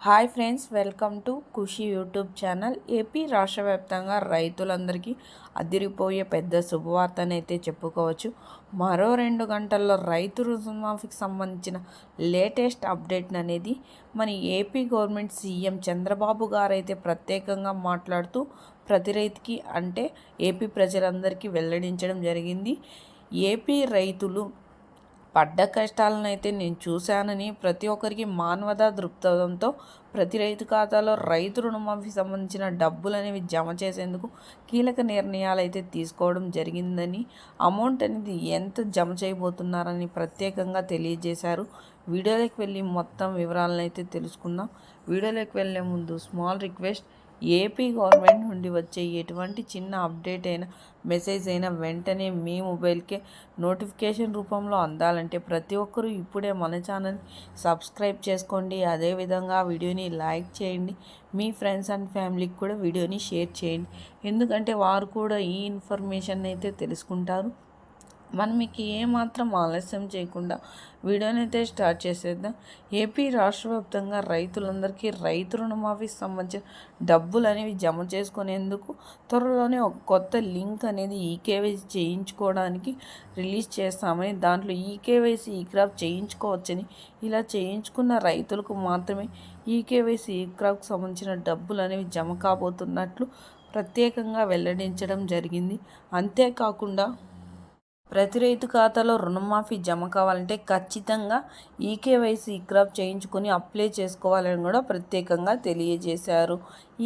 Hi friends, welcome to Khushi YouTube channel. AP రాష్ట్ర వ్యాప్తంగా రైతులందరికీ అదిరిపోయే పెద్ద శుభవార్తనైతే చెప్పుకోవచ్చు. మరో 2 గంటల్లో రైతు రుణమాఫీకి సంబంధించిన లేటెస్ట్ అప్డేట్ అనేది మన ఏపీ గవర్నమెంట్ సీఎం చంద్రబాబు గారైతే ప్రత్యేకంగా మాట్లాడుతూ ప్రతి రైతుకి అంటే ఏపీ ప్రజలందరికీ వెల్లడించడం జరిగింది. ఏపీ రైతులు పడ్డ కష్టాలనైతే నేను చూశానని, ప్రతి ఒక్కరికి మానవతా దృక్పథంతో ప్రతి రైతు ఖాతాలో రైతు రుణమాఫీకి సంబంధించిన డబ్బులు అనేవి జమ చేసేందుకు కీలక నిర్ణయాలు అయితే తీసుకోవడం జరిగిందని, అమౌంట్ అనేది ఎంత జమ చేయబోతున్నారని ప్రత్యేకంగా తెలియజేశారు. వీడియోలోకి వెళ్ళి మొత్తం వివరాలను అయితే తెలుసుకుందాం. వీడియోలోకి వెళ్ళే ముందు స్మాల్ రిక్వెస్ట్, ఏపీ గవర్నమెంట్ నుండి వచ్చే ఎటువంటి చిన్న అప్డేట్ అయినా మెసేజ్ అయినా వెంటనే మీ మొబైల్కే నోటిఫికేషన్ రూపంలో అందాలంటే ప్రతి ఒక్కరూ ఇప్పుడే మన ఛానల్ సబ్స్క్రైబ్ చేసుకోండి. అదేవిధంగా వీడియోని లైక్ చేయండి. మీ ఫ్రెండ్స్ అండ్ ఫ్యామిలీకి కూడా వీడియోని షేర్ చేయండి. ఎందుకంటే వారు కూడా ఈ ఇన్ఫర్మేషన్ అయితే తెలుసుకుంటారు. మనం మీకు ఏమాత్రం ఆలస్యం చేయకుండా వీడియోని అయితే స్టార్ట్ చేసేద్దాం. ఏపీ రాష్ట్ర వ్యాప్తంగా రైతులందరికీ రైతు రుణమాఫీకి సంబంధించిన డబ్బులు అనేవి జమ చేసుకునేందుకు త్వరలోనే ఒక కొత్త లింక్ అనేది ఈకేవైసీ చేయించుకోవడానికి రిలీజ్ చేస్తామని, దాంట్లో ఈకేవైసీ ఈక్రాప్ చేయించుకోవచ్చని, ఇలా చేయించుకున్న రైతులకు మాత్రమే ఈకేవైసీ ఈక్రాప్కి సంబంధించిన డబ్బులు అనేవి జమ కాబోతున్నట్లు ప్రత్యేకంగా వెల్లడించడం జరిగింది. అంతేకాకుండా ప్రతి రైతు ఖాతాలో రుణమాఫీ జమ కావాలంటే ఖచ్చితంగా ఈకేవైసీ ఈక్రాప్ చేయించుకొని అప్లై చేసుకోవాలని కూడా ప్రత్యేకంగా తెలియజేశారు.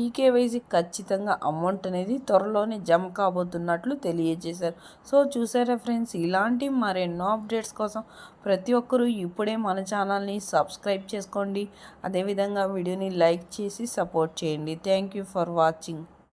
ఈకేవైసీ ఖచ్చితంగా అమౌంట్ అనేది త్వరలోనే జమ కాబోతున్నట్లు తెలియజేశారు. సో చూసారా ఫ్రెండ్స్, ఇలాంటి మరెన్నో అప్డేట్స్ కోసం ప్రతి ఒక్కరూ ఇప్పుడే మన ఛానల్ని సబ్స్క్రైబ్ చేసుకోండి. అదేవిధంగా వీడియోని లైక్ చేసి సపోర్ట్ చేయండి. Thank you for watching.